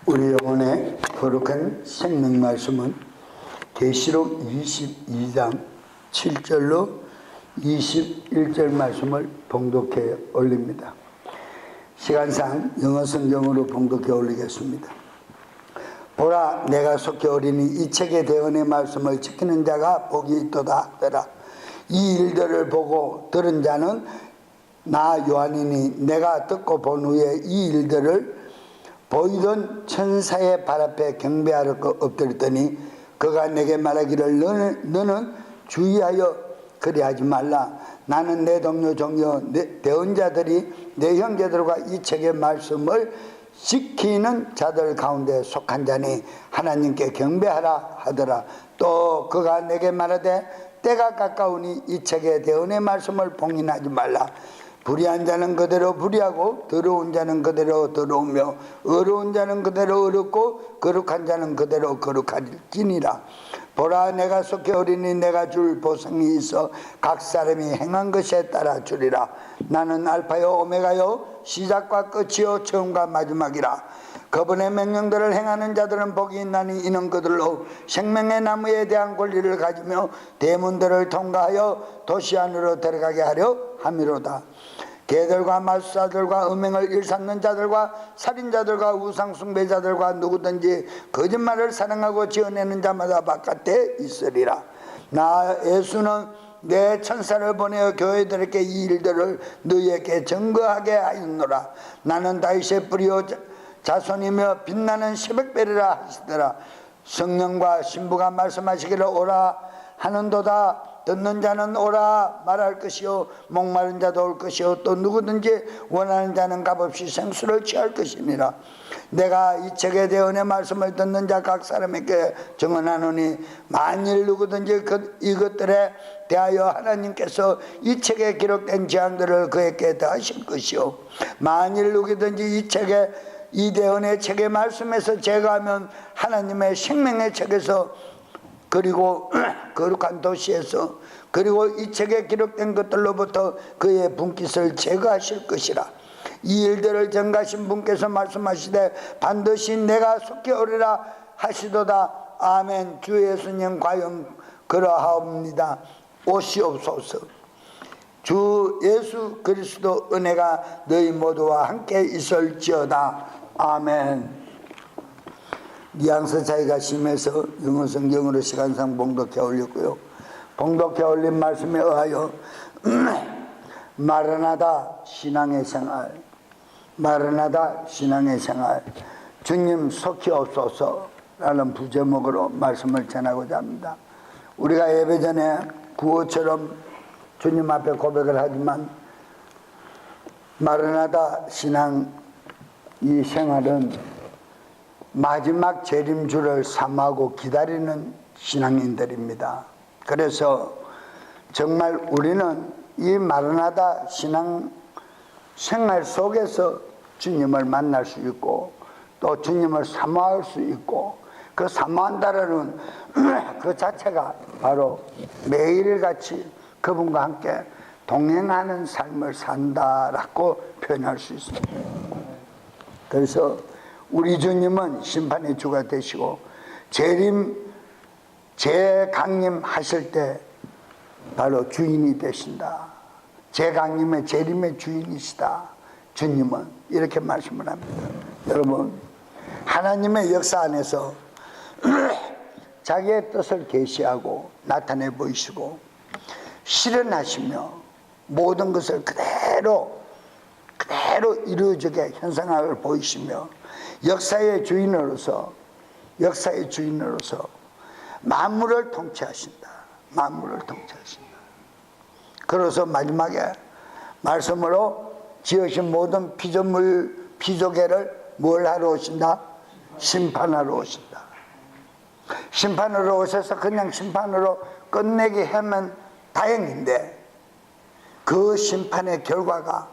우리 영혼의 거룩한 생명 말씀은 계시록 22장 7절로 21절 말씀을 봉독해 올립니다. 시간상 영어 성경으로 봉독해 올리겠습니다. 보라, 내가 속히 오리니 이 책의 대언의 말씀을 지키는 자가 복이 있도다 하더라. 이 일들을 보고 들은 자는 나 요한이니 내가 듣고 본 후에 이 일들을 보이던 천사의 발 앞에 경배하러 엎드렸더니 그가 내게 말하기를 너는 주의하여 그리하지 말라. 나는 내 동료 종료 대언자들이 내 형제들과 이 책의 말씀을 지키는 자들 가운데 속한 자니 하나님께 경배하라 하더라. 또 그가 내게 말하되 때가 가까우니 이 책의 대언의 말씀을 봉인하지 말라. 불의한 자는 그대로 불의하고 더러운 자는 그대로 더러우며 어려운 자는 그대로 어렵고 거룩한 자는 그대로 거룩할지니라. 보라, 내가 속히 오리니 내가 줄 보상이 있어 각 사람이 행한 것에 따라 주리라. 나는 알파요 오메가요 시작과 끝이요 처음과 마지막이라. 그분의 명령들을 행하는 자들은 복이 있나니 이는 그들로 생명의 나무에 대한 권리를 가지며 대문들을 통과하여 도시 안으로 들어가게 하려 함이로다. 개들과 마술사들과 음행을 일삼는 자들과 살인자들과 우상숭배자들과 누구든지 거짓말을 사랑하고 지어내는 자마다 바깥에 있으리라. 나 예수는 내 천사를 보내어 교회들에게 이 일들을 너희에게 증거하게 하였노라. 나는 다윗의 뿌리요 자손이며 빛나는 새벽별이라 하시더라. 성령과 신부가 말씀하시기를 오라 하는도다. 듣는 자는 오라 말할 것이요 목마른 자도 올 것이요 또 누구든지 원하는 자는 값없이 생수를 취할 것이니라. 내가 이 책에 대언의 말씀을 듣는 자 각 사람에게 증언하노니 만일 누구든지 이것들에 대하여 하나님께서 이 책에 기록된 재앙들을 그에게 더하실 것이요 만일 누구든지 이 책에 이 대언의 책의 말씀에서 제거하면 하나님의 생명의 책에서 그리고 거룩한 도시에서 그리고 이 책에 기록된 것들로부터 그의 분깃을 제거하실 것이라. 이 일들을 전가하신 분께서 말씀하시되 반드시 내가 속히 오리라 하시도다. 아멘. 주 예수님 과연 그러하옵니다. 오시옵소서. 주 예수 그리스도 은혜가 너희 모두와 함께 있을지어다. 아멘. 뉘앙스 차이가 심해서 영어 성경으로 시간상 봉독해 올렸고요. 봉독해 올린 말씀에 의하여 마라나다 신앙의 생활, 마라나다 신앙의 생활, 주님 속히 없소서라는 부제목으로 말씀을 전하고자 합니다. 우리가 예배 전에 구호처럼 주님 앞에 고백을 하지만 마라나다 신앙 이 생활은 마지막 재림주를 사모하고 기다리는 신앙인들입니다. 그래서 정말 우리는 이 마라나다 신앙 생활 속에서 주님을 만날 수 있고 또 주님을 사모할 수 있고 그 사모한다라는 그 자체가 바로 매일같이 그분과 함께 동행하는 삶을 산다라고 표현할 수 있습니다. 그래서 우리 주님은 심판의 주가 되시고 재강림 하실 때 바로 주인이 되신다. 재강림의 재림의 주인이시다. 주님은 이렇게 말씀을 합니다. 여러분, 하나님의 역사 안에서 자기의 뜻을 계시하고 나타내 보이시고 실현하시며 모든 것을 그대로 이루어지게 현상을 보이시며 역사의 주인으로서 만물을 통치하신다. 만물을 통치하신다. 그래서 마지막에 말씀으로 지으신 모든 피조개를 뭘 하러 오신다? 심판하러 오신다. 심판으로 오셔서 그냥 심판으로 끝내게 하면 다행인데 그 심판의 결과가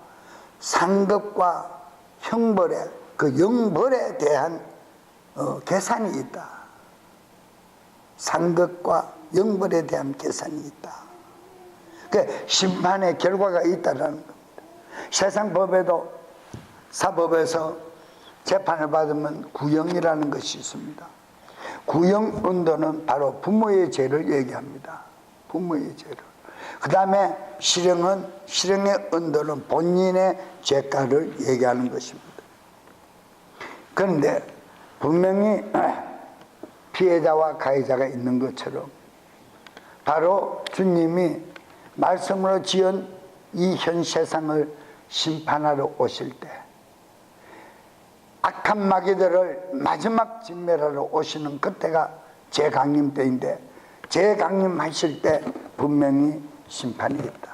상급과 형벌의 그 영벌에 대한 계산이 있다. 상급과 영벌에 대한 계산이 있다. 그 심판의 결과가 있다라는 겁니다. 세상 법에도 사법에서 재판을 받으면 구형이라는 것이 있습니다. 구형 언도는 바로 부모의 죄를 얘기합니다. 부모의 죄를. 그 다음에 실형의 언도는 본인의 죄가를 얘기하는 것입니다. 그런데 분명히 피해자와 가해자가 있는 것처럼 바로 주님이 말씀으로 지은 이 현 세상을 심판하러 오실 때 악한 마귀들을 마지막 진멸하러 오시는 그때가 재강림 때인데, 재강림하실 때 분명히 심판이 있다.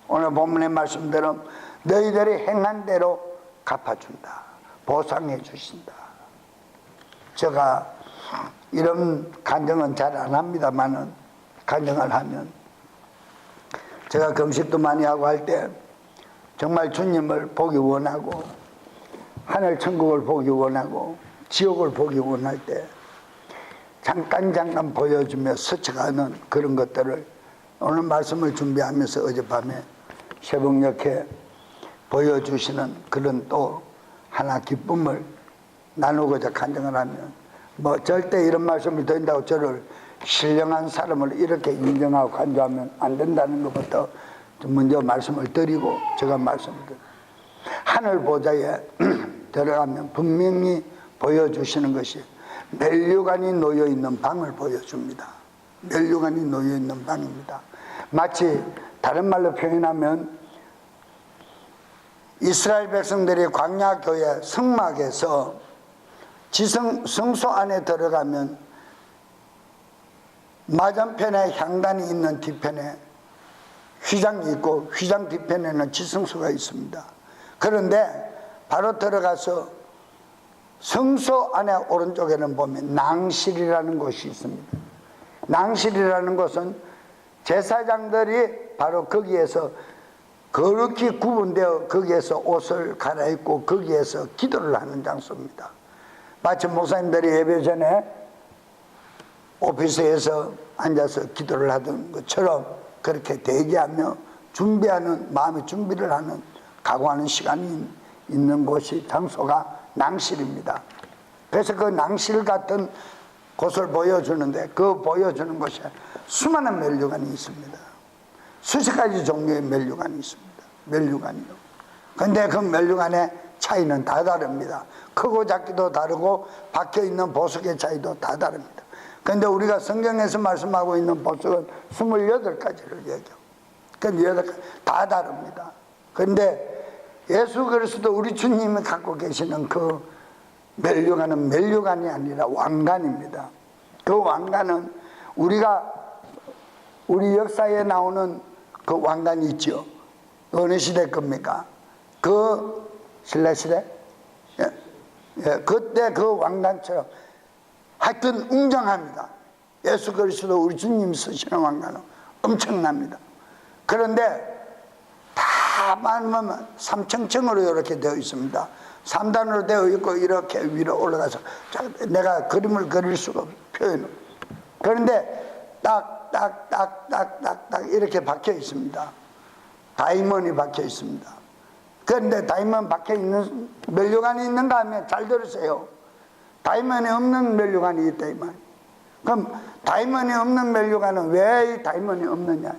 오늘 본문의 말씀대로 너희들이 행한 대로 갚아준다, 보상해 주신다. 제가 이런 간증은 잘 안 합니다만은, 간증을 하면 제가 금식도 많이 하고 할 때 정말 주님을 보기 원하고 하늘 천국을 보기 원하고 지옥을 보기 원할 때 잠깐 보여주며 스쳐가는 그런 것들을 오늘 말씀을 준비하면서 어젯밤에 새벽녘에 보여주시는 그런 또 하나 기쁨을 나누고자 간증을 하면, 뭐 절대 이런 말씀을 드린다고 저를 신령한 사람을 이렇게 인정하고 간주하면 안 된다는 것부터 먼저 말씀을 드리고, 제가 말씀을 드립니다. 하늘 보좌에 들어가면 분명히 보여주시는 것이 멸류관이 놓여있는 방을 보여줍니다. 멸류관이 놓여있는 방입니다. 마치 다른 말로 표현하면 이스라엘 백성들이 광야 교회 성막에서 성소 안에 들어가면 맞은편에 향단이 있는 뒤편에 휘장이 있고 휘장 뒤편에는 지성소가 있습니다. 그런데 바로 들어가서 성소 안에 오른쪽에는 보면 낭실이라는 곳이 있습니다. 낭실이라는 곳은 제사장들이 바로 거기에서 거룩히 구분되어 거기에서 옷을 갈아입고 거기에서 기도를 하는 장소입니다. 마치 목사님들이 예배 전에 오피스에서 앉아서 기도를 하던 것처럼 그렇게 대기하며 준비하는, 마음의 준비를 하는, 각오하는 시간이 있는 곳이, 장소가 낭실입니다. 그래서 그 낭실 같은 곳을 보여주는데, 그 보여주는 곳에 수많은 멸류관이 있습니다. 수십 가지 종류의 멸류관이 있습니다. 멸류관이요. 근데 그 멸류관의 차이는 다 다릅니다. 크고 작기도 다르고 박혀있는 보석의 차이도 다 다릅니다. 근데 우리가 성경에서 말씀하고 있는 보석은 28가지를 얘기하고, 그 8가지 다 다릅니다. 근데 예수 그리스도 우리 주님이 갖고 계시는 그 멸류관은 멸류관이 아니라 왕관입니다. 그 왕관은 우리 역사에 나오는 그 왕관이 있죠. 어느 시대 겁니까? 그 신라시대? 예, 그때 그 왕관처럼 하여튼 웅장합니다. 예수 그리스도 우리 주님이 쓰시는 왕관은 엄청납니다. 그런데 다 많으면 3층층으로 이렇게 되어 있습니다. 3단으로 되어 있고 이렇게 위로 올라가서 내가 그림을 그릴 수가 없어요. 표현을. 그런데 딱 이렇게 박혀 있습니다. 다이몬이 박혀 있습니다. 그런데 다이몬 박혀 있는 멸류관이 있는가 하면 잘 들으세요. 다이몬이 없는 멸류관이 있다 이 말. 그럼 다이몬이 없는 멸류관은 왜 이 다이몬이 없느냐?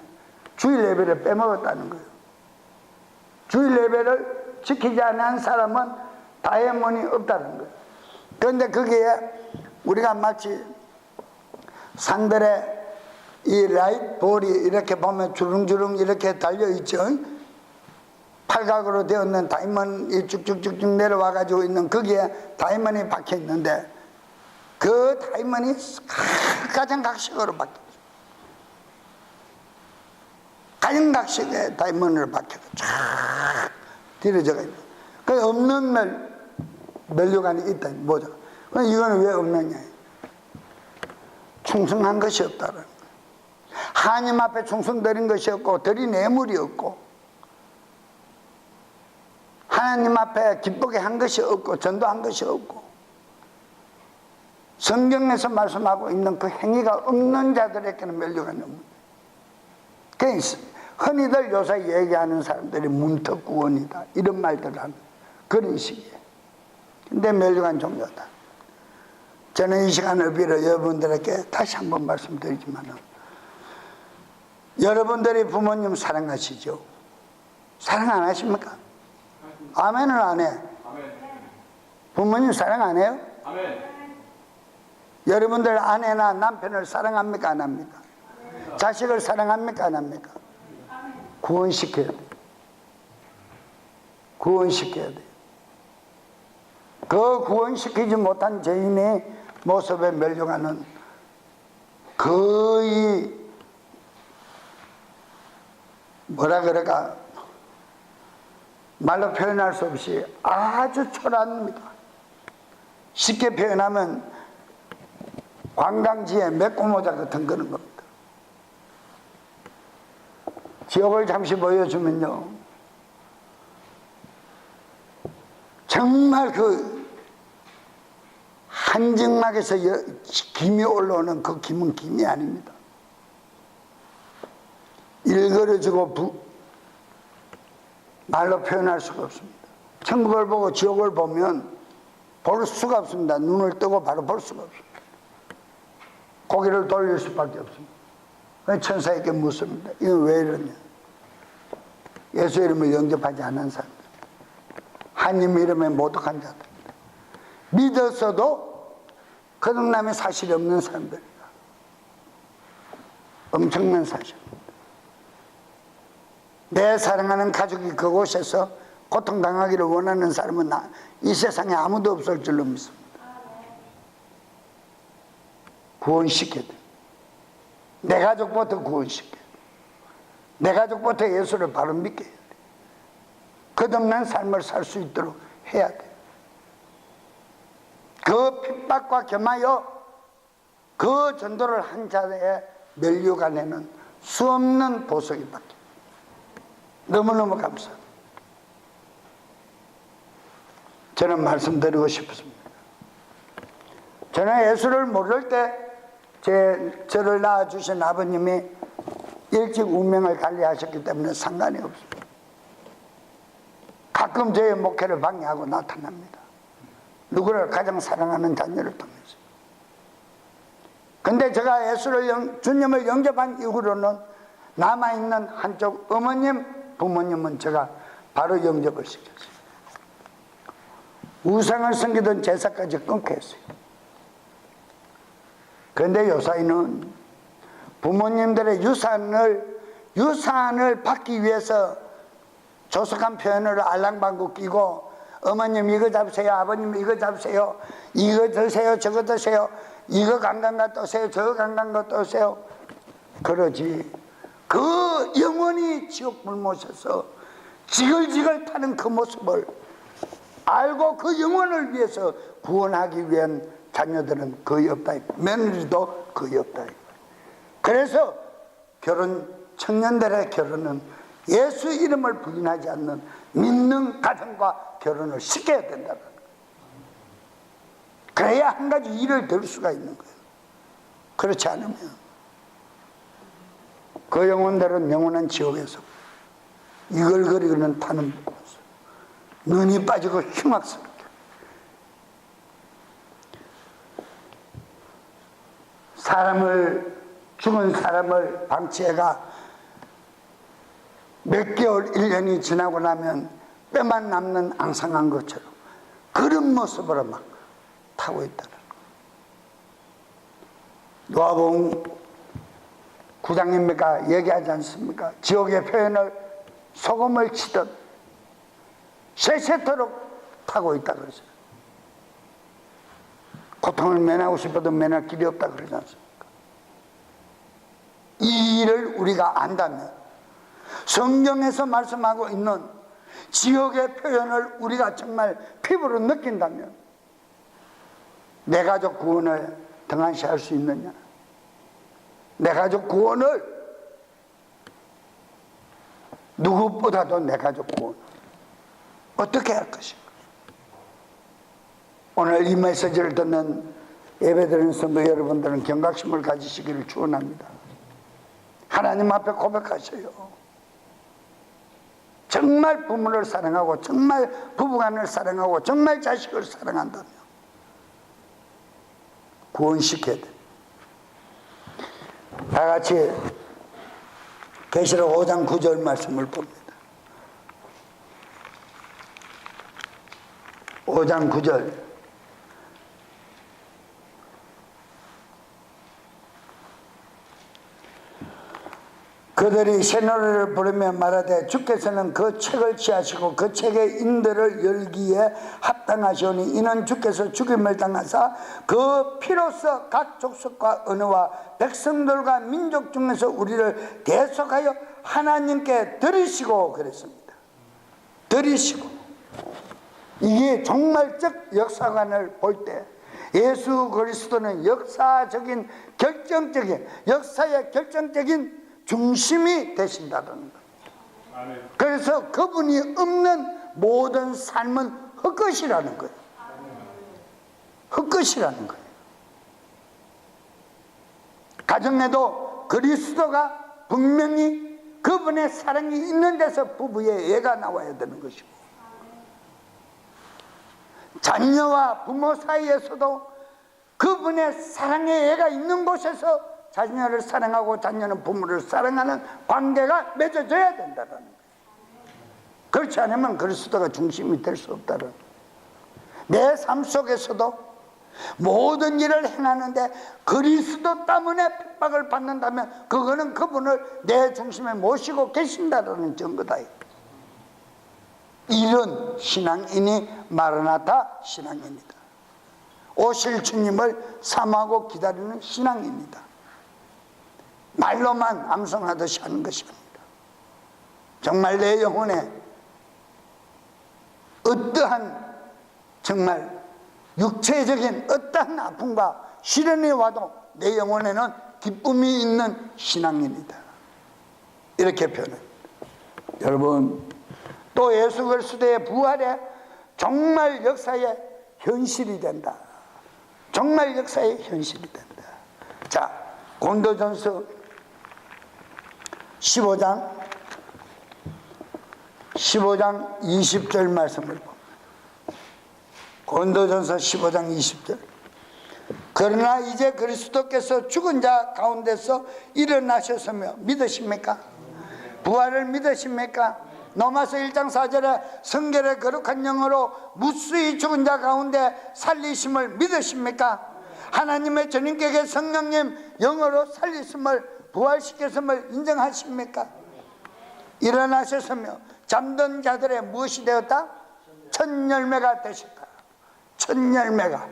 주일 예배를 빼먹었다는 거예요. 주일 예배를 지키지 않은 사람은 다이아몬이 없다는 거예요. 그런데 거기에 우리가 마치 산들에 이 라이트 볼이 이렇게 보면 주릉주릉 이렇게 달려있죠. 팔각으로 되어 있는 다이아몬이 쭉쭉쭉쭉 내려와 가지고 있는 거기에 다이아몬이 박혀 있는데, 그 다이아몬이 가정각식으로 박혀 있어요. 가정각식의 다이아몬으로 박혀서 쫙 들어져가 있는, 그 없는 멸류관이 있다 뭐죠? 이거는 왜 없느냐? 충성한 것이 없다는 거예요. 하나님 앞에 충성드린 것이 없고 드린 예물이 없고 하나님 앞에 기쁘게 한 것이 없고 전도한 것이 없고 성경에서 말씀하고 있는 그 행위가 없는 자들에게는 멸류관이 없는 거예요. 흔히들 요새 얘기하는 사람들이 문턱구원이다 이런 말들을 하는 그런 식이에요. 근데 멸류관 종교다. 저는 이 시간을 빌어 여러분들에게 다시 한번 말씀드리지만, 여러분들이 부모님 사랑하시죠? 사랑 안 하십니까? 아멘은 안 해. 부모님 사랑 안 해요? 여러분들 아내나 남편을 사랑합니까? 안 합니까? 자식을 사랑합니까? 안 합니까? 구원시켜야 돼. 구원시켜야 돼. 그 구원시키지 못한 죄인의 모습에 멸류관은 거의 뭐라 그럴까, 말로 표현할 수 없이 아주 초라합니다. 쉽게 표현하면 관광지에 메꾸모자 같은 그런 겁니다. 지옥을 잠시 보여주면요, 정말 그 한증막에서 김이 올라오는 그 김은 김이 아닙니다. 일그러지고 말로 표현할 수가 없습니다. 천국을 보고 지옥을 보면 볼 수가 없습니다. 눈을 뜨고 바로 볼 수가 없습니다. 고개를 돌릴 수밖에 없습니다. 천사에게 묻습니다. 이건 왜 이러냐? 예수 이름을 영접하지 않은 사람들, 하나님 이름에 모독한 자들, 믿었어도 거듭남의 사실이 없는 사람들이다. 엄청난 사실입니다. 내 사랑하는 가족이 그곳에서 고통당하기를 원하는 사람은 이 세상에 아무도 없을 줄로 믿습니다. 구원시켜야 돼. 내 가족부터 구원시켜야 돼. 내 가족부터 예수를 바로 믿게 해야 돼. 거듭난 삶을 살 수 있도록 해야 돼. 그 핍박과 겸하여 그 전도를 한 자의 멸류관에는 수없는 보석이 박힙니다. 너무너무 감사합니다. 저는 말씀드리고 싶습니다. 저는 예수를 모를 때 저를 낳아주신 아버님이 일찍 운명을 달리하셨기 때문에 상관이 없습니다. 가끔 저의 목회를 방해하고 나타납니다. 누구를 가장 사랑하는 자녀를 통해서. 근데 제가 주님을 영접한 이후로는 남아있는 한쪽 어머님, 부모님은 제가 바로 영접을 시켰어요. 우상을 섬기던 제사까지 끊고 했어요. 그런데 요사이는 부모님들의 유산을 받기 위해서 조속한 표현으로 알랑방구 끼고, 어머님 이거 잡으세요, 아버님 이거 잡으세요, 이거 드세요, 저거 드세요, 이거 강간가 떠세요, 저거 강간가 떠세요, 그러지. 그 영원히 지옥불 모셔서 지글지글 타는 그 모습을 알고 그 영혼을 위해서 구원하기 위한 자녀들은 거의 없다. 며느리도 거의 없다. 그래서 청년들의 결혼은 예수 이름을 부인하지 않는 믿는 가정과 결혼을 시켜야 된다. 그래야 한 가지 일을 들 수가 있는 거예요. 그렇지 않으면 그 영혼들은 영원한 지옥에서 이글거리고는 타는 곳에서 눈이 빠지고 흉악스럽게, 죽은 사람을 방치해가 몇 개월, 1년이 지나고 나면 뼈만 남는 앙상한 것처럼 그런 모습으로 막 타고 있다는 거. 누가복음 9장입니까? 얘기하지 않습니까? 지옥의 표현을 소금을 치듯 세세토록 타고 있다 그러죠. 고통을 면하고 싶어도 면할 길이 없다 그러지 않습니까? 이 일을 우리가 안다면, 성경에서 말씀하고 있는 지옥의 표현을 우리가 정말 피부로 느낀다면 내 가족 구원을 등한시할 수 있느냐? 내 가족 구원을, 누구보다도 내 가족 구원을 어떻게 할 것인가? 오늘 이 메시지를 듣는 예배드리는 성도 여러분들은 경각심을 가지시기를 축원합니다. 하나님 앞에 고백하세요. 정말 부모를 사랑하고 정말 부부간을 사랑하고 정말 자식을 사랑한다면 구원시켜야 돼. 다 같이 계시록 5장 9절 말씀을 봅니다. 5장 9절. 그들이 새 노래를 부르며 말하되 주께서는 그 책을 취하시고 그 책의 인들을 열기에 합당하시오니 이는 주께서 죽임을 당하사 그 피로써 각 족속과 언어와 백성들과 민족 중에서 우리를 대속하여 하나님께 드리시고 그랬습니다. 드리시고. 이게 종말적 역사관을 볼 때 예수 그리스도는 역사적인 결정적인 역사의 결정적인 중심이 되신다는 거예요. 그래서 그분이 없는 모든 삶은 헛것이라는 거예요. 헛것이라는 거예요. 가정에도 그리스도가 분명히 그분의 사랑이 있는 데서 부부의 애가 나와야 되는 것이고, 자녀와 부모 사이에서도 그분의 사랑의 애가 있는 곳에서 자녀를 사랑하고 자녀는 부모를 사랑하는 관계가 맺어져야 된다는 거예요. 그렇지 않으면 그리스도가 중심이 될 수 없다는 거예요. 내 삶 속에서도 모든 일을 행하는데 그리스도 때문에 핍박을 받는다면 그거는 그분을 내 중심에 모시고 계신다는 증거다. 이런 신앙인이 마라나타 신앙입니다. 오실 주님을 사모하고 기다리는 신앙입니다. 말로만 암송하듯이 하는 것이 아닙니다. 정말 내 영혼에 어떠한 정말 육체적인 어떠한 아픔과 시련이 와도 내 영혼에는 기쁨이 있는 신앙입니다. 이렇게 표현합니다. 여러분, 또 예수 그리스도의 부활에 정말 역사의 현실이 된다. 정말 역사의 현실이 된다. 자, 고린도전서 15장 20절 말씀을 봅니다. 고린도전서 15장 20절. 그러나 이제 그리스도께서 죽은 자 가운데서 일어나셨으며 믿으십니까? 부활을 믿으십니까? 로마서 1장 4절에 성결의 거룩한 영으로 무수히 죽은 자 가운데 살리심을 믿으십니까? 하나님의 전인격의 성령님 영으로 살리심을 부활시켰음을 인정하십니까? 일어나셨으며 잠든 자들의 무엇이 되었다? 첫 열매가 되셨다. 첫 열매가.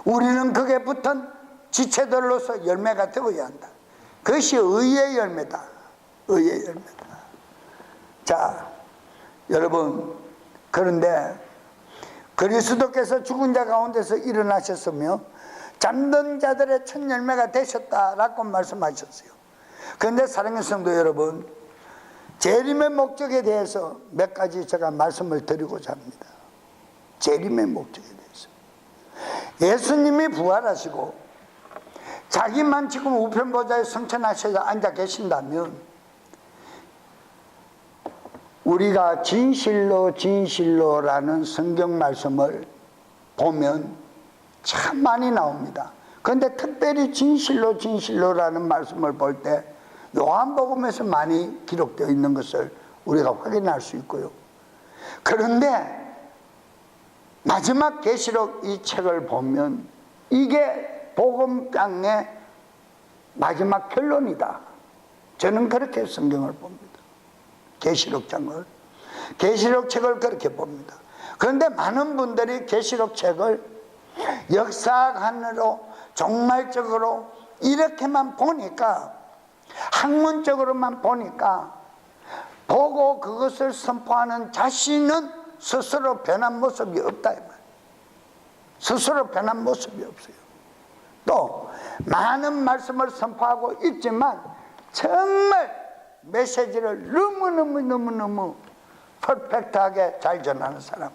우리는 거기에 붙은 지체들로서 열매가 되어야 한다. 그것이 의의 열매다. 의의 열매다. 자, 여러분, 그런데 그리스도께서 죽은 자 가운데서 일어나셨으며 잠든 자들의 첫 열매가 되셨다라고 말씀하셨어요. 그런데 사랑하는 성도 여러분, 재림의 목적에 대해서 몇 가지 제가 말씀을 드리고자 합니다. 재림의 목적에 대해서. 예수님이 부활하시고 자기만 지금 우편보좌에 승천하셔서 앉아 계신다면 우리가 진실로 진실로라는 성경 말씀을 보면 참 많이 나옵니다. 그런데 특별히 진실로 진실로라는 말씀을 볼 때 요한복음에서 많이 기록되어 있는 것을 우리가 확인할 수 있고요. 그런데 마지막 계시록 이 책을 보면 이게 복음장의 마지막 결론이다. 저는 그렇게 성경을 봅니다. 계시록 장을, 계시록 책을 그렇게 봅니다. 그런데 많은 분들이 계시록 책을 역사관으로 종말적으로 이렇게만 보니까, 학문적으로만 보니까 보고 그것을 선포하는 자신은 스스로 변한 모습이 없다 이 말. 스스로 변한 모습이 없어요. 또 많은 말씀을 선포하고 있지만 정말 메시지를 너무너무 퍼펙트하게 잘 전하는 사람,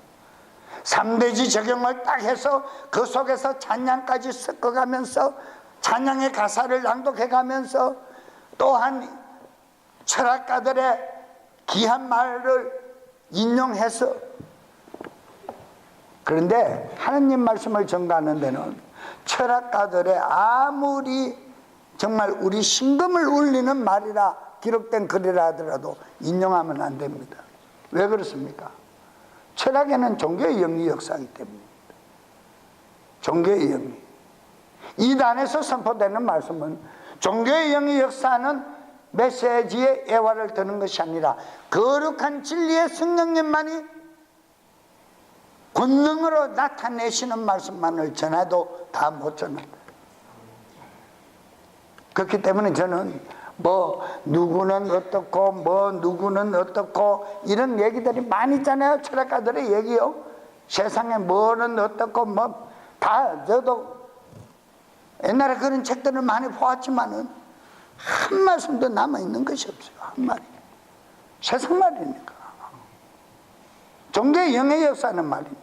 3대지 적용을 딱 해서 그 속에서 찬양까지 섞어가면서 찬양의 가사를 낭독해가면서 또한 철학가들의 귀한 말을 인용해서, 그런데 하느님 말씀을 전가하는 데는 철학가들의 아무리 정말 우리 심금을 울리는 말이라 기록된 글이라 하더라도 인용하면 안 됩니다. 왜 그렇습니까? 철학에는 종교의 영리 역사이기 때문입니다. 종교의 영리. 이단에서 선포되는 말씀은 종교의 영리 역사는 메시지의 애화를 드는 것이 아니라 거룩한 진리의 성령님만이 권능으로 나타내시는 말씀만을 전해도 다 못 전한다. 그렇기 때문에 저는 누구는 어떻고 누구는 어떻고 이런 얘기들이 많이 있잖아요. 철학가들의 얘기요. 세상에 뭐는 어떻고 다 저도 옛날에 그런 책들을 많이 보았지만은 한 말씀도 남아있는 것이 없어요. 한 말이. 세상 말이니까. 종교의 영의 역사는 말이니까.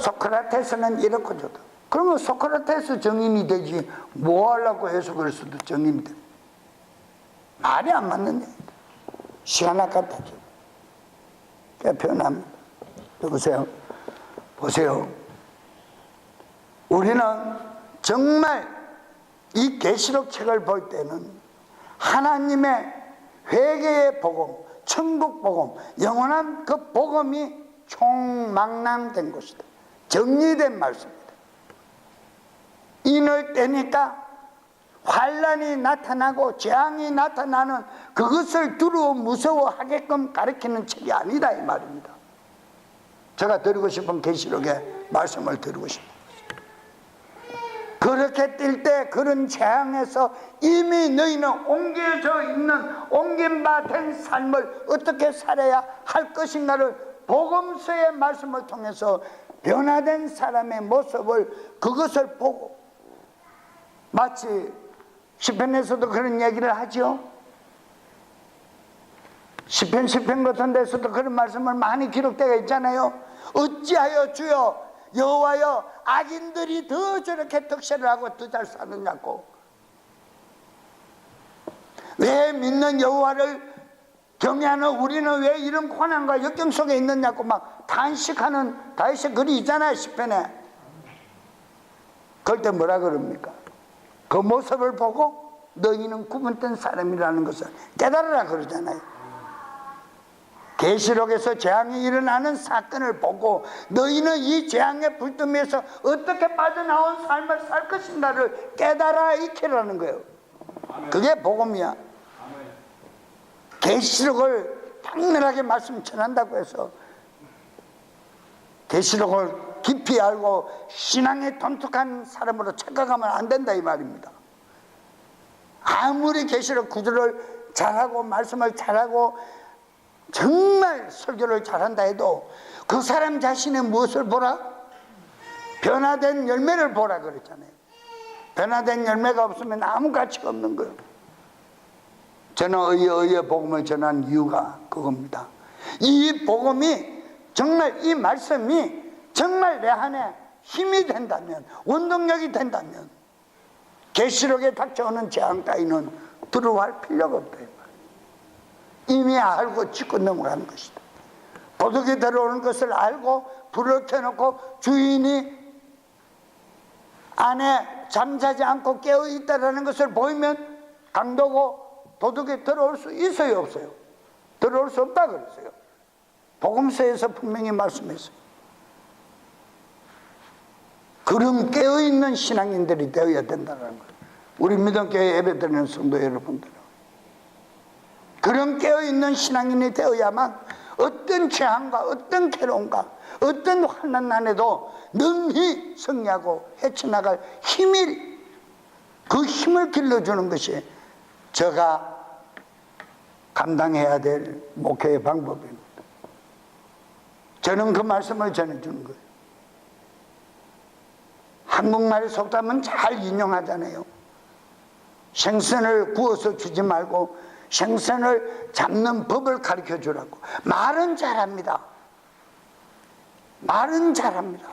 소크라테스는 이렇고 저렇고. 그러면 소크라테스 정인이 되지 뭐 하려고 해석을 써도 정인이 돼. 말이 안 맞는 얘기다. 시간 아깝다죠. 표현합니다. 보세요. 우리는 정말 이 계시록 책을 볼 때는 하나님의 회개의 복음, 천국 복음, 영원한 그 복음이 총망라된 것이다. 정리된 말씀입니다. 이럴 때니까 환란이 나타나고 재앙이 나타나는 그것을 두려워 무서워하게끔 가르치는 책이 아니다 이 말입니다. 제가 드리고 싶은 계시록의 말씀을 드리고 싶습니다. 그렇게 뛸 때 그런 재앙에서 이미 너희는 옮겨져 있는 옮긴 바 된 삶을 어떻게 살아야 할 것인가를 복음서의 말씀을 통해서 변화된 사람의 모습을 그것을 보고, 마치 시편에서도 그런 얘기를 하죠. 시편 같은 데서도 그런 말씀을 많이 기록되어 있잖아요. 어찌하여 주여 여호와여 악인들이 더 저렇게 득세를 하고 더 잘 사느냐고, 왜 믿는 여호와를 경외하는 우리는 왜 이런 고난과 역경 속에 있느냐고 막 탄식하는 다윗의 글이 있잖아요. 시편에. 그럴 때 뭐라 그럽니까? 그 모습을 보고 너희는 구분된 사람이라는 것을 깨달으라 그러잖아요. 계시록에서 재앙이 일어나는 사건을 보고 너희는 이 재앙의 불더미에서 어떻게 빠져나온 삶을 살 것인가를 깨달아 익히라는 거예요. 그게 복음이야. 계시록을 당연하게 말씀 전한다고 해서 계시록을 깊이 알고 신앙에 돈독한 사람으로 착각하면 안 된다 이 말입니다. 아무리 계시록 구조를 잘하고 말씀을 잘하고 정말 설교를 잘한다 해도 그 사람 자신의 무엇을 보라? 변화된 열매를 보라 그랬잖아요. 변화된 열매가 없으면 아무 가치가 없는 거예요. 저는 의의 복음을 전한 이유가 그겁니다. 이 복음이 정말, 이 말씀이 정말 내 안에 힘이 된다면, 원동력이 된다면 계시록에 닥쳐오는 재앙 따위는 두려워할 필요가 없다. 이미 알고 짚고 넘어가는 것이다. 도둑이 들어오는 것을 알고 불을 켜놓고 주인이 안에 잠자지 않고 깨어있다는 것을 보이면 강도고 도둑이 들어올 수 있어요 없어요? 들어올 수 없다 그랬어요. 복음서에서 분명히 말씀했어요. 그런 깨어있는 신앙인들이 되어야 된다는 거예요. 우리 믿음교회 예배드리는 성도 여러분들, 그런 깨어있는 신앙인이 되어야만 어떤 재앙과 어떤 괴로움과 어떤 환난 안에도 능히 승리하고 헤쳐나갈 힘이, 그 힘을 길러주는 것이 제가 감당해야 될 목회의 방법입니다. 저는 그 말씀을 전해주는 거예요. 한국말에 속담은 잘 인용하잖아요. 생선을 구워서 주지 말고 생선을 잡는 법을 가르쳐 주라고. 말은 잘합니다. 말은 잘합니다.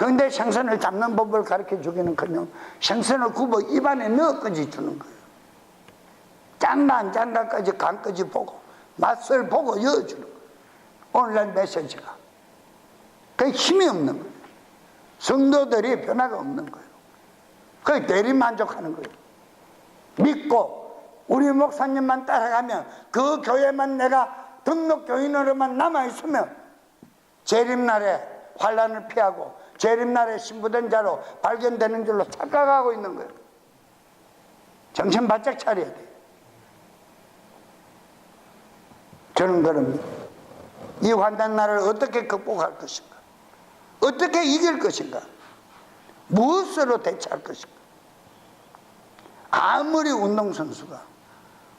그런데 생선을 잡는 법을 가르쳐 주기는커녕 생선을 굽어 입안에 넣어까지 주는 거예요. 짠가 안 짠가까지 간까지 보고 맛을 보고 여어주는 거예요. 오늘날 메시지가 그 힘이 없는 거예요. 성도들이 변화가 없는 거예요. 그 대리만족하는 거예요. 믿고 우리 목사님만 따라가면, 그 교회만 내가 등록 교인으로만 남아있으면 재림날에 환란을 피하고 재림날에 신부된 자로 발견되는 줄로 착각하고 있는 거예요. 정신 바짝 차려야 돼요. 저는 그럽니다. 이 환난날을 어떻게 극복할 것인가, 어떻게 이길 것인가, 무엇으로 대처할 것인가. 아무리 운동선수가,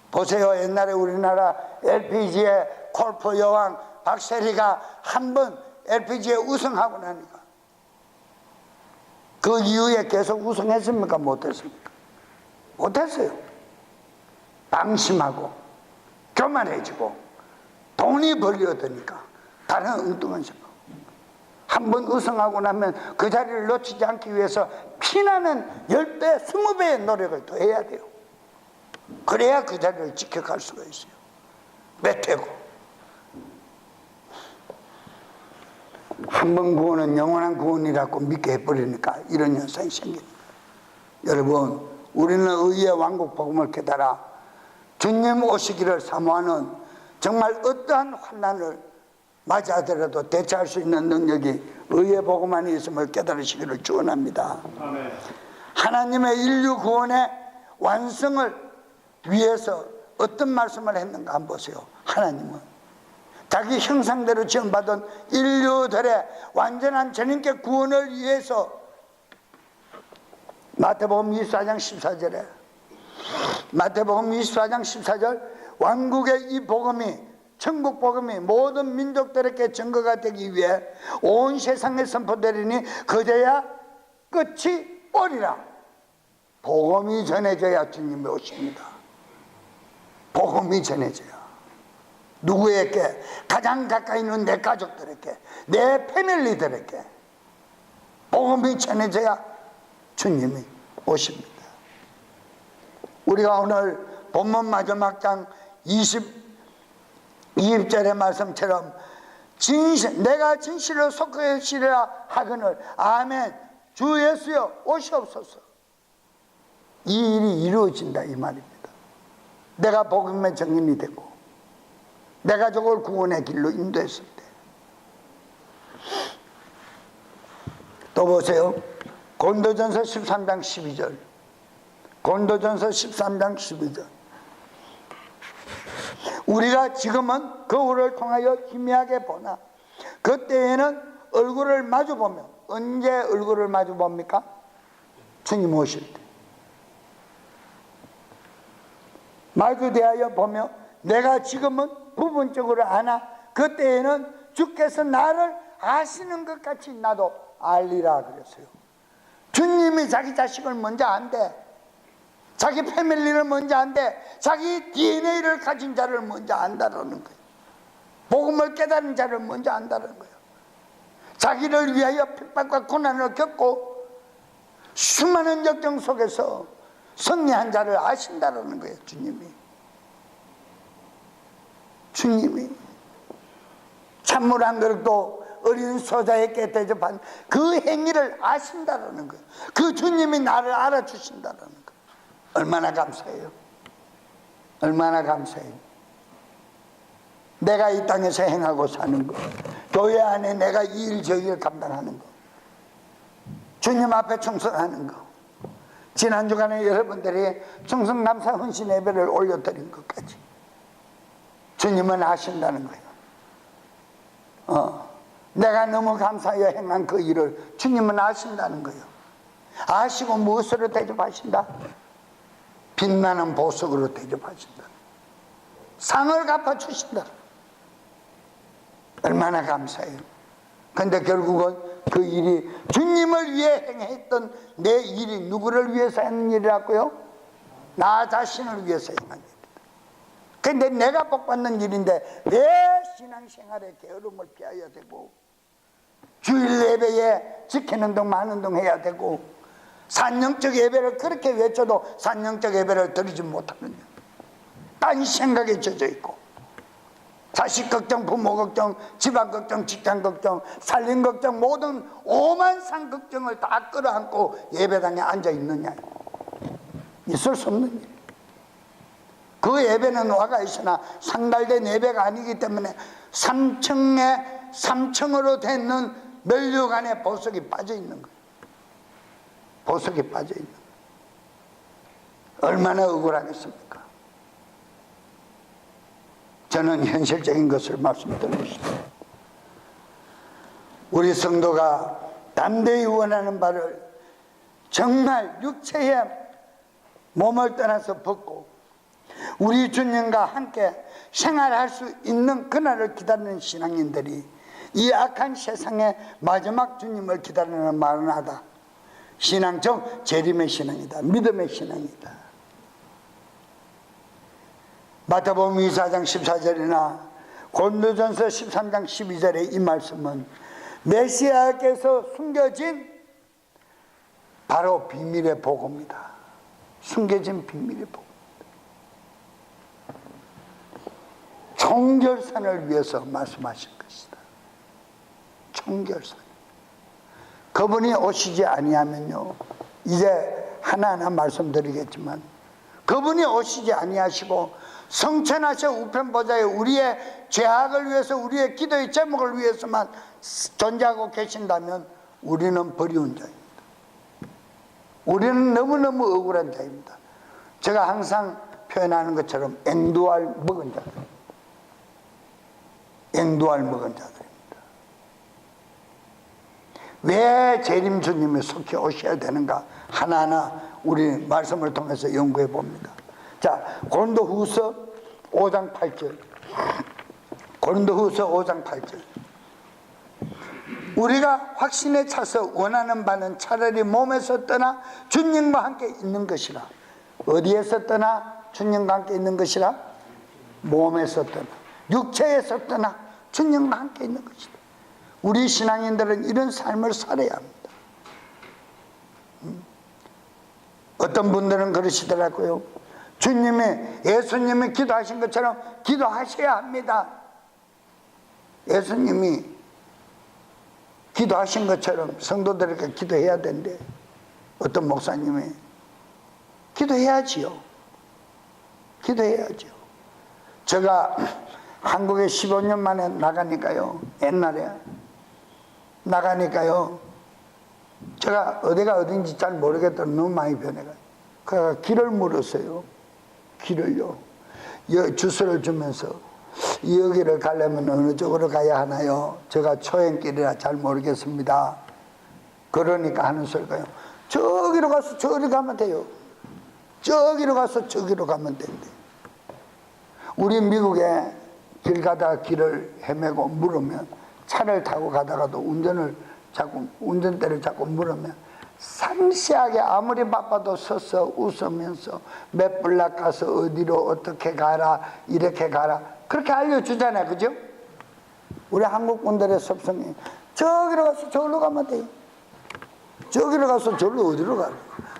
보세요, 옛날에 우리나라 LPGA 골프 여왕 박세리가 한번 LPGA 우승하고 나니까 그 이후에 계속 우승했습니까? 못했습니까? 못했어요. 방심하고 교만해지고 돈이 벌려드니까 다른 엉뚱한 생각. 한번 우승하고 나면 그 자리를 놓치지 않기 위해서 피나는 10배, 20배의 노력을 더 해야 돼요. 그래야 그 자리를 지켜갈 수가 있어요. 매태고 한 번 구원은 영원한 구원이라고 믿게 해버리니까 이런 현상이 생깁니다. 여러분, 우리는 의의 왕국 복음을 깨달아 주님 오시기를 사모하는, 정말 어떠한 환난을 맞이하더라도 대처할 수 있는 능력이 의의 복음 안에 있음을 깨달으시기를 축원합니다. 아멘. 하나님의 인류 구원의 완성을 위해서 어떤 말씀을 했는가 한번 보세요. 하나님은 자기 형상대로 지음받은 인류들의 완전한 전인격 구원을 위해서 마태복음 24장 14절에 마태복음 24장 14절 왕국의 이 복음이, 천국 복음이 모든 민족들에게 증거가 되기 위해 온 세상에 선포되리니 그제야 끝이 오리라. 복음이 전해져야 주님이 오십니다. 복음이 전해져야. 누구에게? 가장 가까이 있는 내 가족들에게, 내 패밀리들에게 복음이 전해져야 주님이 오십니다. 우리가 오늘 본문 마지막 장 22절의 말씀처럼 내가 진실로 속하시리라 하거늘 아멘 주 예수여 오시옵소서. 이 일이 이루어진다 이 말입니다. 내가 복음의 증인이 되고 내 가족을 구원의 길로 인도했을 때. 또 보세요. 고린도전서 13장 12절. 고린도전서 13장 12절. 우리가 지금은 거울을 통하여 희미하게 보나 그때에는 얼굴을 마주보며, 언제 얼굴을 마주봅니까? 주님 오실 때. 마주대하여 보며 내가 지금은 부분적으로 아나 그때에는 주께서 나를 아시는 것 같이 나도 알리라 그랬어요. 주님이 자기 자식을 먼저 안대, 자기 패밀리를 먼저 안대, 자기 DNA를 가진 자를 먼저 안다라는 거예요. 복음을 깨달은 자를 먼저 안다는 거예요. 자기를 위하여 핍박과 고난을 겪고 수많은 역경 속에서 승리한 자를 아신다라는 거예요. 주님이 찬물 한 그릇도 어린 소자에게 대접한 그 행위를 아신다라는 거예요. 그 주님이 나를 알아주신다라는 거예요. 얼마나 감사해요. 얼마나 감사해요. 내가 이 땅에서 행하고 사는 거, 교회 안에 내가 이 일 저 일 감당하는 거, 주님 앞에 충성하는 거, 지난 주간에 여러분들이 충성감사 헌신 예배를 올려드린 것까지 주님은 아신다는 거예요. 내가 너무 감사하여 행한 그 일을 주님은 아신다는 거예요. 아시고 무엇으로 대접하신다? 빛나는 보석으로 대접하신다. 상을 갚아주신다. 얼마나 감사해요. 근데 결국은 그 일이 주님을 위해 행했던 내 일이 누구를 위해서 하는 일이라고요? 나 자신을 위해서 행한 일이다. 근데 내가 복받는 일인데 왜 신앙생활에 게으름을 피해야 되고 주일 예배에 지키는 동 마는 동 해야 되고, 산영적 예배를 그렇게 외쳐도 산영적 예배를 드리지 못하느냐, 딴 생각에 젖어 있고, 자식 걱정, 부모 걱정, 집안 걱정, 직장 걱정, 살림 걱정, 모든 오만상 걱정을 다 끌어안고 예배당에 앉아 있느냐, 있을 수 없는 일. 그 예배는 와가 있으나 상달된 예배가 아니기 때문에 3층으로 되는 면류 안에 보석이 빠져 있는 거예요. 보석이 빠져 있는 거예요. 얼마나 억울하겠습니까? 저는 현실적인 것을 말씀드리고 싶습니다. 우리 성도가 담대히 원하는 바를 정말 육체의 몸을 떠나서 벗고 우리 주님과 함께 생활할 수 있는 그날을 기다리는 신앙인들이 이 악한 세상의 마지막 주님을 기다리는 마라나다 신앙적 재림의 신앙이다. 믿음의 신앙이다. 마태복음 24장 14절이나 고린도전서 13장 12절의 이 말씀은 메시아께서 숨겨진 바로 비밀의 복음이다. 숨겨진 비밀의 복음. 총결산을 위해서 말씀하신 것이다. 총결산. 그분이 오시지 아니하면요, 이제 하나하나 말씀드리겠지만, 그분이 오시지 아니하시고 성천하셔 우편보좌에 우리의 죄악을 위해서, 우리의 기도의 제목을 위해서만 존재하고 계신다면 우리는 버리운 자입니다. 우리는 너무너무 억울한 자입니다. 제가 항상 표현하는 것처럼 앵두알 먹은 자들, 앵두알 먹은 자들입니다. 왜 재림 주님이 속히 오셔야 되는가 하나하나 우리 말씀을 통해서 연구해 봅니다. 자, 고린도후서 5장 8절. 고린도후서 5장 8절. 우리가 확신에 차서 원하는 바는 차라리 몸에서 떠나 주님과 함께 있는 것이라. 어디에서 떠나 주님과 함께 있는 것이라? 몸에서 떠나, 육체에서 떠나 주님과 함께 있는 것이다. 우리 신앙인들은 이런 삶을 살아야 합니다. 어떤 분들은 그러시더라고요. 예수님이 기도하신 것처럼 기도하셔야 합니다. 예수님이 기도하신 것처럼 성도들에게 기도해야 되는데, 어떤 목사님이 기도해야지요. 기도해야죠. 제가 한국에 15년 만에 나가니까요, 옛날에 나가니까요, 제가 어디가 어딘지 잘 모르겠더니 너무 많이 변해가지고, 그래서 길을 물었어요. 길을요. 주소를 주면서 여기를 가려면 어느 쪽으로 가야 하나요? 제가 초행길이라 잘 모르겠습니다. 그러니까 하는 소리가요, 저기로 가서 저리 가면 돼요. 저기로 가서 저기로 가면 된대. 우리 미국에 길 가다가 길을 헤매고 물으면, 차를 타고 가다가도 운전대를 자꾸 물으면 상세하게 아무리 바빠도 서서 웃으면서 몇 블락 가서 어디로 어떻게 가라, 이렇게 가라, 그렇게 알려주잖아요. 그죠? 우리 한국 분들의 습성이 저기로 가서 저기로 가면 돼요. 저기로 가서 저기로 어디로 가라.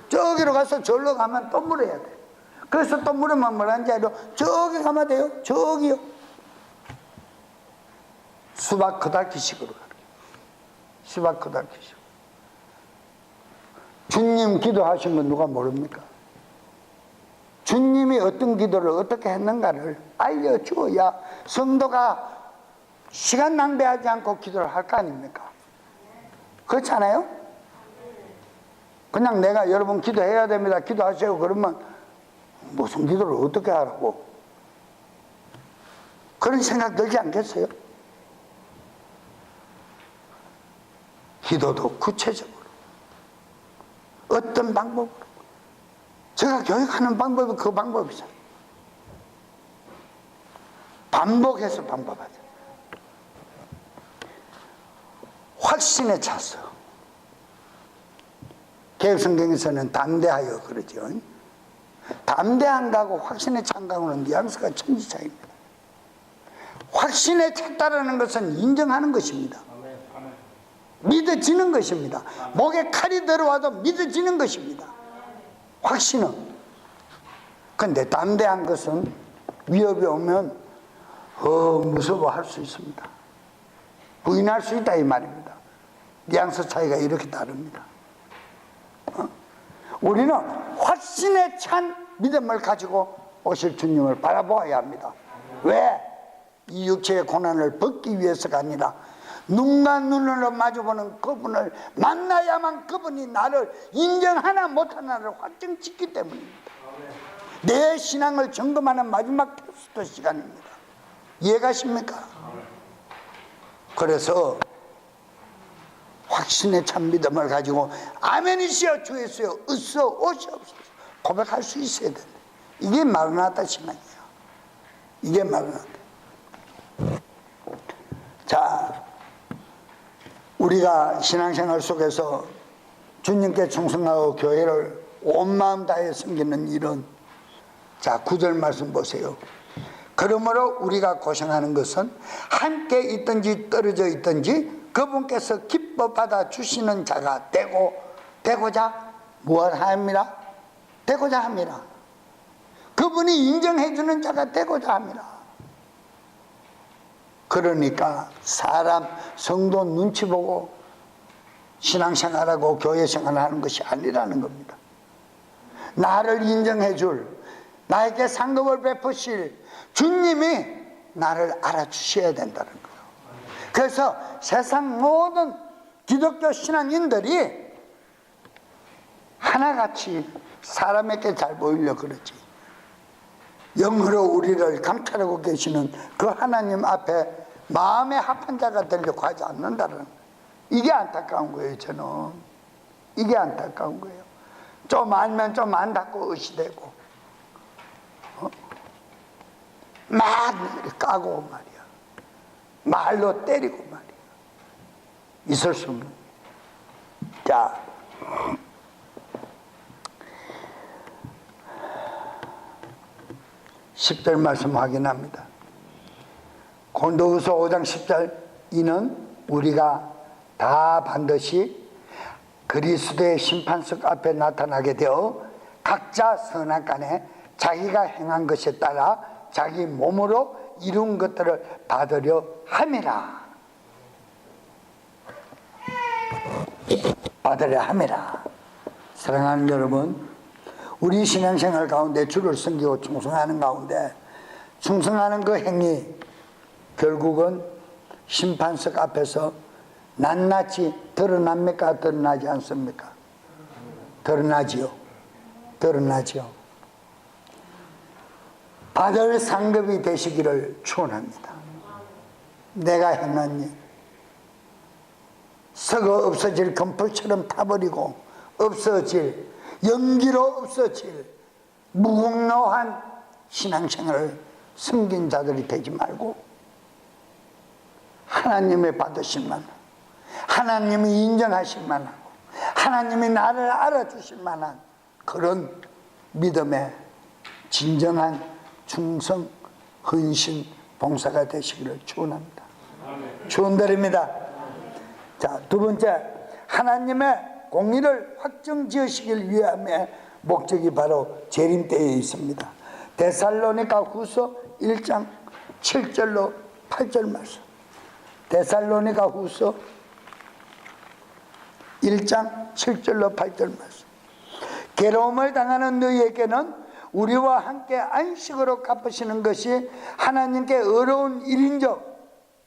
저기로 가서 저기로 가면 또 물어야 돼요. 그래서 또 물으면 뭐라는지 알아요? 저기 가면 돼요. 저기요. 수박 커다키식으로 가요. 수박 커다키식. 주님 기도하신 건 누가 모릅니까? 주님이 어떤 기도를 어떻게 했는가를 알려주어야 성도가 시간 낭비하지 않고 기도를 할 거 아닙니까? 그렇지 않아요? 그냥 내가 여러분 기도해야 됩니다, 기도하세요 그러면 무슨 기도를 어떻게 하라고? 그런 생각 들지 않겠어요? 기도도 구체적으로 어떤 방법으로, 제가 교육하는 방법이 그 방법이죠. 반복해서 반복하자. 확신에 차서. 개혁성경에서는 담대하여 그러죠. 담대한 거하고 확신에 찬 거하고는 뉘앙스가 천지 차이입니다. 확신에 찼다라는 것은 인정하는 것입니다. 믿어지는 것입니다. 목에 칼이 들어와도 믿어지는 것입니다. 확신은. 근데 담대한 것은 위협이 오면 무서워할 수 있습니다. 부인할 수 있다 이 말입니다. 뉘앙스 차이가 이렇게 다릅니다. 우리는 확신에 찬 믿음을 가지고 오실 주님을 바라보아야 합니다. 왜? 이 육체의 고난을 벗기 위해서가 아니라 눈과 눈으로 마주보는 그분을 만나야만 그분이 나를 인정하나 못하나를 확정짓기 때문입니다. 내 신앙을 점검하는 마지막 테스트 시간입니다. 이해가십니까? 그래서 확신에 찬 믿음을 가지고 아멘이시여 주 예수여 으쌰 오시옵소서 고백할 수 있어야 된다. 이게 마르나타 신앙이에요. 이게 마르나타. 자, 우리가 신앙생활 속에서 주님께 충성하고 교회를 온 마음 다해 섬기는 일은, 자 9절 말씀 보세요. 그러므로 우리가 고생하는 것은 함께 있든지 떨어져 있든지 그분께서 기뻐 받아 주시는 자가 되고자 무엇함이라? 되고자 함이라. 그분이 인정해 주는 자가 되고자 함이라. 그러니까 사람 성도 눈치 보고 신앙생활하고 교회생활하는 것이 아니라는 겁니다. 나를 인정해 줄, 나에게 상급을 베푸실 주님이 나를 알아주셔야 된다는 거예요. 그래서 세상 모든 기독교 신앙인들이 하나같이 사람에게 잘 보이려고 그러지, 영으로 우리를 감찰하고 계시는 그 하나님 앞에 마음의 합한 자가 되려고 하지 않는다는 거예요. 이게 안타까운 거예요. 저는 이게 안타까운 거예요. 좀 알면 좀 안다고 의시되고 막 까고 말이야, 말로 때리고 말이야. 있을 수 없는. 자, (10절) 말씀 확인합니다. 고린도후서 5장 10절, 이는 우리가 다 반드시 그리스도의 심판석 앞에 나타나게 되어 각자 선악간에 자기가 행한 것에 따라 자기 몸으로 이룬 것들을 받으려 함이라. 받으려 함이라. 사랑하는 여러분, 우리 신앙생활 가운데 주를 섬기고 충성하는 가운데 충성하는 그 행위, 결국은 심판석 앞에서 낱낱이 드러납니까? 드러나지 않습니까? 드러나지요. 드러나지요. 받을 상급이 되시기를 축원합니다. 내가 행한 일, 썩어 없어질 금불처럼 타버리고 없어질, 연기로 없어질 무공로한 신앙생활을 숨긴 자들이 되지 말고 하나님의 받으실 만한, 하나님이 인정하실 만하고 하나님이 나를 알아주실 만한 그런 믿음의 진정한 충성, 헌신, 봉사가 되시기를 축원합니다. 축원드립니다. 자, 두 번째, 하나님의 공의를 확정지으시길 위함의 목적이 바로 재림때에 있습니다. 데살로니가 후서 1장 7절로 8절 말씀. 데살로니가 후서 1장 7절로 8절 말씀. 괴로움을 당하는 너희에게는 우리와 함께 안식으로 갚으시는 것이 하나님께 어려운 일인즉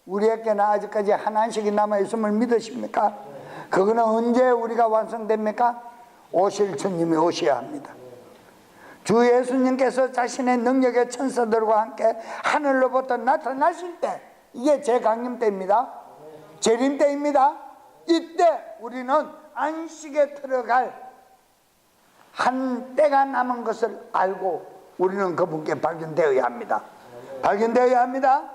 우리에게는 아직까지 한 안식이 남아있음을 믿으십니까? 그거는 언제 우리가 완성됩니까? 오실 주님이 오셔야 합니다. 주 예수님께서 자신의 능력의 천사들과 함께 하늘로부터 나타나실 때, 이게 재강림 때입니다. 재림 때입니다. 이때 우리는 안식에 들어갈 한 때가 남은 것을 알고 우리는 그분께 발견되어야 합니다. 발견되어야 합니다.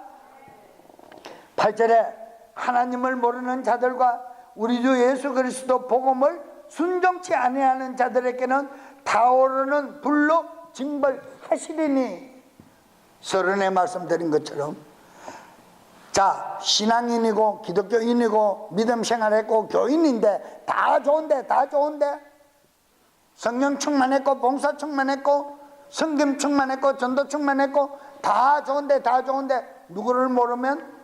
8절에 하나님을 모르는 자들과 우리 주 예수 그리스도 복음을 순종치 아니하는 자들에게는 타오르는 불로 징벌하시리니, 서론에 말씀드린 것처럼 자, 신앙인이고 기독교인이고 믿음 생활했고 교인인데 다 좋은데 성령 충만했고 봉사 충만했고 성김 충만했고 전도 충만했고 다 좋은데 누구를 모르면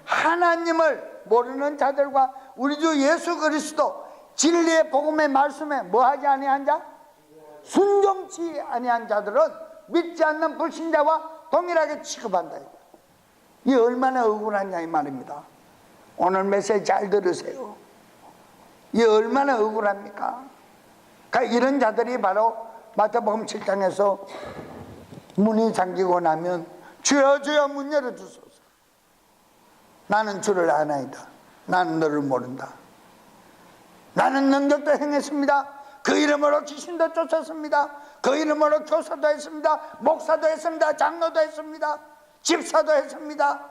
하나님을 모르는 자들과 우리 주 예수 그리스도 진리의 복음의 말씀에 뭐하지 아니한 자? 순종치 아니한 자들은 믿지 않는 불신자와 동일하게 취급한다. 이 얼마나 억울하냐 이 말입니다. 오늘 메시지 잘 들으세요. 이 얼마나 억울합니까? 그러니까 이런 자들이 바로 마태복음 7장에서 문이 잠기고 나면 주여 주여 문 열어주소서. 나는 주를 아나이다. 나는 너를 모른다. 나는 능력도 행했습니다. 그 이름으로 귀신도 쫓았습니다. 그 이름으로 교사도 했습니다. 목사도 했습니다. 장로도 했습니다. 집사도 했습니다.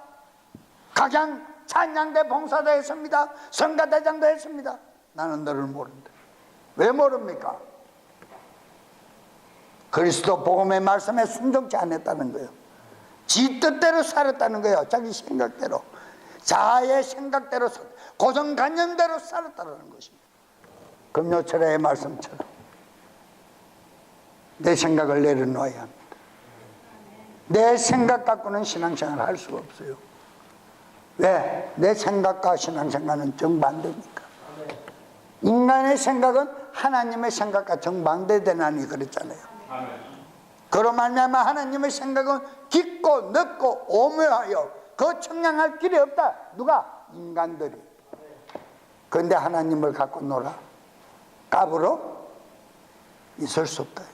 각양 찬양대 봉사도 했습니다. 성가대장도 했습니다. 나는 너를 모른다. 왜 모릅니까? 그리스도 복음의 말씀에 순종치 않았다는 거예요. 지 뜻대로 살았다는 거예요. 자기 생각대로, 자아의 생각대로, 고정관념대로 살았다는 것입니다. 금요철의 말씀처럼 내 생각을 내려놓아야 합니다. 내 생각 갖고는 신앙생활을 할 수가 없어요. 왜? 내 생각과 신앙생활은 정반대니까. 인간의 생각은 하나님의 생각과 정반대되나니 그랬잖아요. 그로 말미암아 하나님의 생각은 깊고 넓고 오묘하여 그 청량할 길이 없다. 누가? 인간들이. 그런데 하나님을 갖고 놀아 까불어? 있을 수 없다.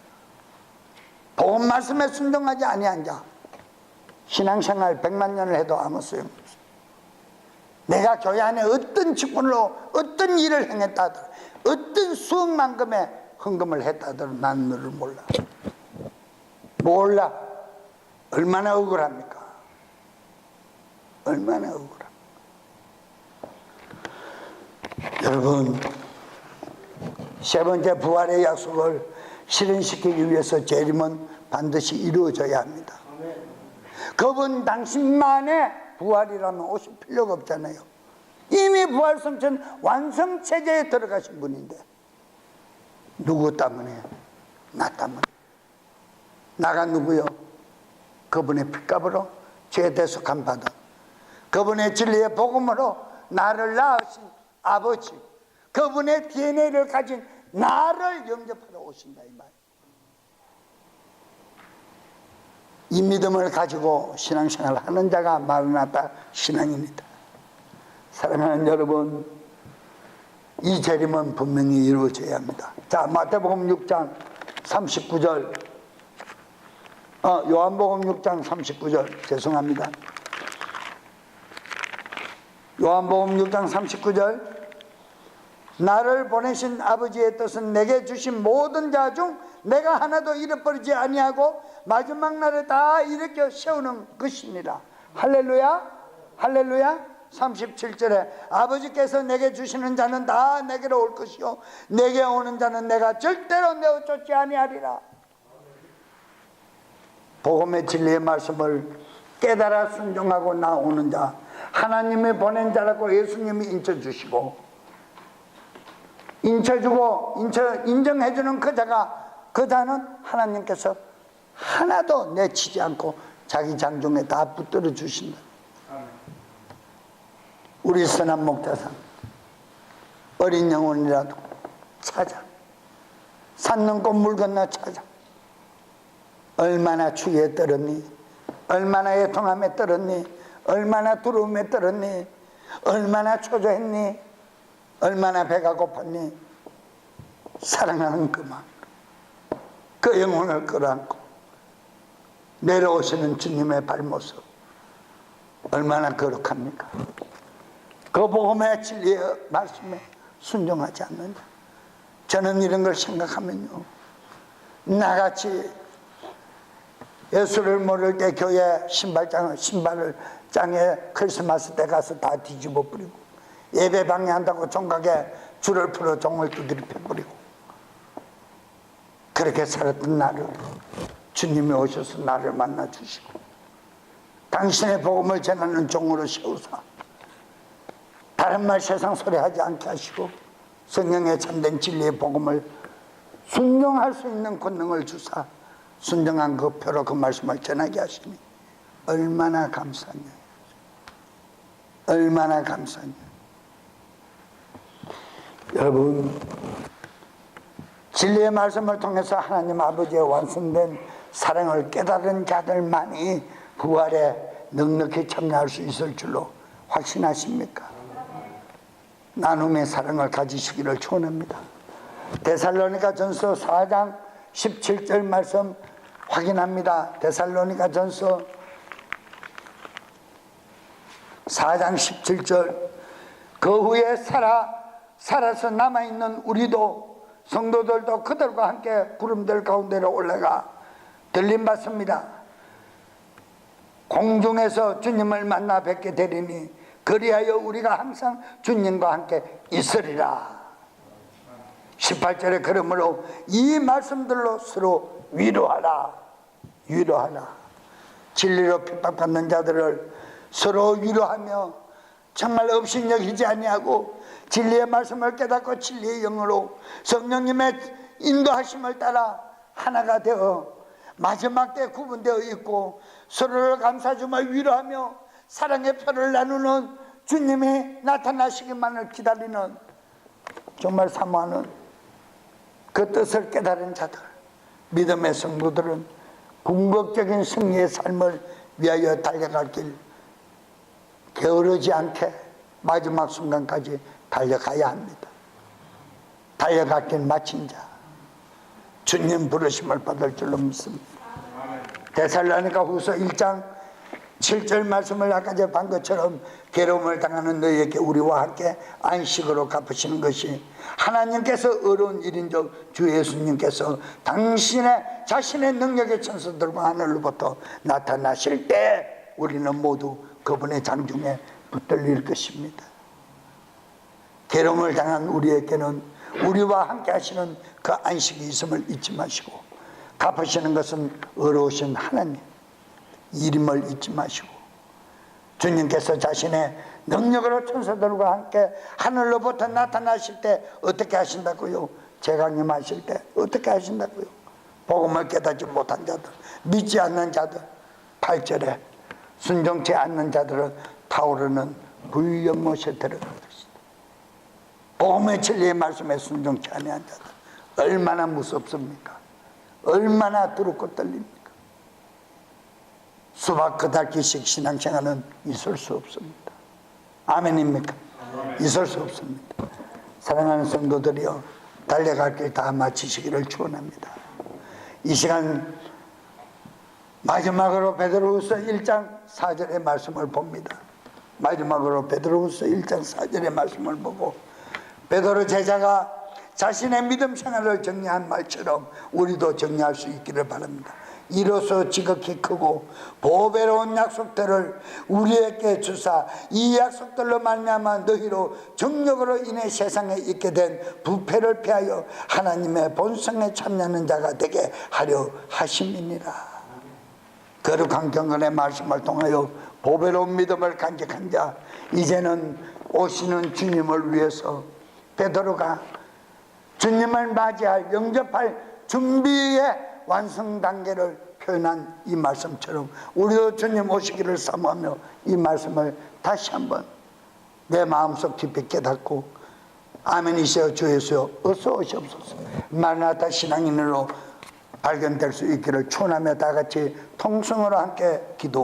복음 말씀에 순종하지 아니한 자, 신앙생활 100만 년을 해도 아무 소용없어. 내가 교회 안에 어떤 직분으로 어떤 일을 행했다 하더라도, 어떤 수억만금의 헌금을 했다 하더라도 난 너를 몰라. 얼마나 억울합니까? 얼마나 억울합니까? 여러분, 세 번째 부활의 약속을 실현시키기 위해서 재림은 반드시 이루어져야 합니다. 그분 당신만의 부활이라면 오실 필요가 없잖아요. 이미 부활성천 완성체제에 들어가신 분인데 누구 때문에? 나 때문에. 나가 누구요? 그분의 핏값으로 죄 대속함 받은, 그분의 진리의 복음으로 나를 낳으신 아버지, 그분의 DNA를 가진 나를 영접하러 오신다 이 말. 이 믿음을 가지고 신앙생활을 하는 자가 마라나타 신앙입니다. 사랑하는 여러분, 이 재림은 분명히 이루어져야 합니다. 자, 마태복음 6장 39절, 요한복음 6장 39절, 죄송합니다. 요한복음 6장 39절, 나를 보내신 아버지의 뜻은 내게 주신 모든 자 중 내가 하나도 잃어버리지 아니하고 마지막 날에 다 일으켜 세우는 것이니라. 할렐루야, 할렐루야. 37절에 아버지께서 내게 주시는 자는 다 내게로 올 것이요 내게 오는 자는 내가 절대로 내어 쫓지 아니하리라. 복음의 진리의 말씀을 깨달아 순종하고 나오는 자, 하나님이 보낸 자라고 예수님이 인쳐주시고 인정해주는 그 자는 하나님께서 하나도 내치지 않고 자기 장중에 다 붙들어 주신다. 우리 선한 목자상 어린 영혼이라도 찾아, 산 넘고 물 건너 찾아. 얼마나 추위에 떨었니? 얼마나 애통함에 떨었니? 얼마나 두려움에 떨었니? 얼마나 초조했니? 얼마나 배가 고팠니? 사랑하는 그 마음, 그 영혼을 끌어안고 내려오시는 주님의 발모습 얼마나 거룩합니까? 그 복음의 진리의 말씀에 순종하지 않는다. 저는 이런 걸 생각하면요, 나같이 예수를 모를 때 교회 신발을 장에 크리스마스 때 가서 다 뒤집어 버리고, 예배 방해한다고 종각에 줄을 풀어 종을 두드려 패버리고, 그렇게 살았던 나를 주님이 오셔서 나를 만나 주시고 당신의 복음을 전하는 종으로 세우사 다른 말 세상 소리 하지 않게 하시고 성령의 참된 진리의 복음을 순종할 수 있는 권능을 주사 순종한 그 표로 그 말씀을 전하게 하시니 얼마나 감사하냐, 얼마나 감사하냐. 여러분, 진리의 말씀을 통해서 하나님 아버지의 완성된 사랑을 깨달은 자들만이 부활에 넉넉히 참여할 수 있을 줄로 확신하십니까? 나눔의 사랑을 가지시기를 축원합니다. 데살로니가 전서 4장 17절 말씀 확인합니다. 데살로니가 전서 4장 17절 그 후에 살아서 남아있는 우리도 성도들도 그들과 함께 구름들 가운데로 올라가 들림받습니다. 공중에서 주님을 만나 뵙게 되리니 그리하여 우리가 항상 주님과 함께 있으리라. 18절에 그러므로 이 말씀들로 서로 위로하라. 진리로 핍박받는 자들을 서로 위로하며 정말 업신여기지 아니하고 진리의 말씀을 깨닫고 진리의 영으로 성령님의 인도하심을 따라 하나가 되어 마지막 때 구분되어 있고 서로를 감사주며 위로하며 사랑의 표를 나누는 주님이 나타나시기만을 기다리는 정말 사모하는 그 뜻을 깨달은 자들, 믿음의 성도들은 궁극적인 승리의 삶을 위하여 달려갈 길 게으르지 않게 마지막 순간까지 달려가야 합니다. 달려갈 길 마친 자 주님 부르심을 받을 줄로 믿습니다. 데살로니가 후서 1장 7절 말씀을 아까 본 것처럼 괴로움을 당하는 너희에게 우리와 함께 안식으로 갚으시는 것이 하나님께서 어려운 일인즉 주 예수님께서 자신의 능력의 천사들과 하늘로부터 나타나실 때 우리는 모두 그분의 장중에 붙들릴 것입니다. 괴로움을 당한 우리에게는 우리와 함께 하시는 그 안식이 있음을 잊지 마시고 갚으시는 것은 어려우신 하나님 이름을 잊지 마시고 주님께서 자신의 능력으로 천사들과 함께 하늘로부터 나타나실 때 어떻게 하신다고요? 재강림하실 때 어떻게 하신다고요? 복음을 깨닫지 못한 자들, 믿지 않는 자들, 8절에 순종치 않는 자들은 타오르는 불연못에 들어갈 것이다. 복음의 진리의 말씀에 순종치 아니한 자들 얼마나 무섭습니까? 얼마나 두렵고 떨립니까? 수박 그달기식 신앙생활은 있을 수 없습니다. 아멘입니까? 있을 수 없습니다. 사랑하는 성도들이여 달려갈 길 다 마치시기를 축원합니다. 이 시간 마지막으로 베드로후서 1장 4절의 말씀을 봅니다. 마지막으로 베드로후서 1장 4절의 말씀을 보고 베드로 제자가 자신의 믿음 생활을 정리한 말처럼 우리도 정리할 수 있기를 바랍니다. 이로써 지극히 크고 보배로운 약속들을 우리에게 주사 이 약속들로 말미암아 너희로 정력으로 인해 세상에 있게 된 부패를 피하여 하나님의 본성에 참여하는 자가 되게 하려 하심이니라. 거룩한 경건의 말씀을 통하여 보배로운 믿음을 간직한 자 이제는 오시는 주님을 위해서 베드로가 주님을 맞이할 영접할 준비의 완성 단계를 표현한 이 말씀처럼 우리도 주님 오시기를 사모하며 이 말씀을 다시 한번 내 마음속 깊이 깨닫고 아멘이세요 주 예수여 어서 오시옵소서 마라나타 신앙인으로 발견될 수 있기를 축원하며 다 같이 통성으로 함께 기도